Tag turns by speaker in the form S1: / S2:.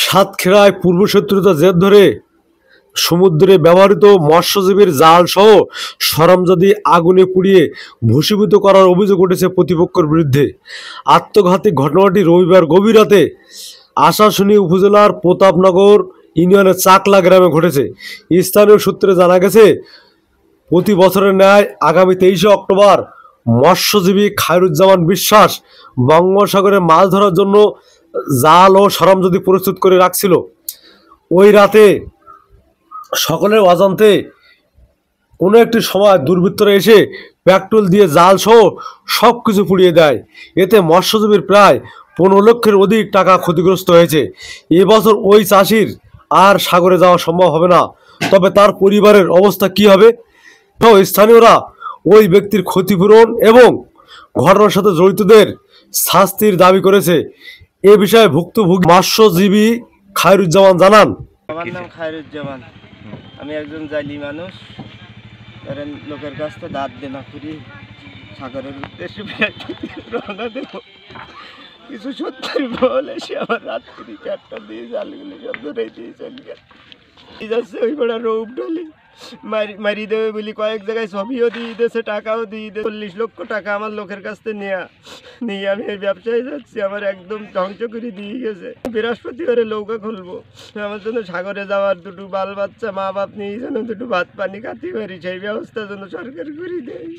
S1: সাতক্ষীরায় পূর্বশত্রুতার জের ধরে সমুদ্রে ব্যবহৃত মৎস্যজীবীর জাল সহ সরঞ্জাদি আগুনে পুড়িয়ে ভস্মীভূত করার অভিযোগ উঠেছে প্রতিপক্ষের বিরুদ্ধে। আত্মঘাতী ঘটনাটি রবিবার গভীর রাতে আশাশুনি উপজেলার প্রতাপনগর ইউনিয়নের চাকলা গ্রামে ঘটেছে। স্থানীয় সূত্রে জানা গেছে, প্রতি বছরের ন্যায় আগামী 23শে অক্টোবর মৎস্যজীবী খায়রুজ্জামান বিশ্বাস বঙ্গোপসাগরে মাছ ধরার জন্য জাল ও সরঞ্জাদি প্রস্তুত করে রাখছিল। ওই রাতে সকলের অজান্তে কোনো একটি সময় দুর্বৃত্তরা এসে পেট্রোল দিয়ে জাল সহ সব কিছু পুড়িয়ে দেয়। এতে মৎস্যজীবীর প্রায় 15 লক্ষের অধিক টাকা ক্ষতিগ্রস্ত হয়েছে। এবছর ওই চাষির আর সাগরে যাওয়া সম্ভব হবে না। তবে তার পরিবারের অবস্থা কি হবে? স্থানীয়রা ওই ব্যক্তির ক্ষতিপূরণ এবং ঘটনার সাথে জড়িতদের শাস্তির দাবি করেছে। এ বিষয়ে ভুক্তভোগী মৎস্যজীবী খায়রুজ্জামান জানান,
S2: আমার নাম খায়রুজ্জামান। আমি একজন জালি মানুষ। ধরেন লোকের কাছ থেকে দাঁত দেনা করি সাগরের উদ্দেশ্যে রওনা দেব। কিছু সত্যি বলে সে আমার রাত্রি 4টা দিয়ে জালগুলি সব ধরে দিয়ে চলে যাচ্ছে। ওই বড় রৌপ ঢালি মারি দেবে বলি কয়েক জায়গায় ছবিও দিয়ে দিয়েছে, টাকাও দিয়ে দিয়েছে। 40 লক্ষ টাকা আমার লোকের কাছ থেকে নিয়ে আমি এই ব্যবসায় যাচ্ছি। আমার একদম ধ্বংস করে দিয়ে গেছে। বৃহস্পতিবারে নৌকা খুলবো, আমার জন্য সাগরে যাওয়ার দুটো বাল বাচ্চা মা বাপ নিয়ে যেন দুটো ভাত পানি খাতে পারি, সেই ব্যবস্থা যেন সরকার করে দেয়।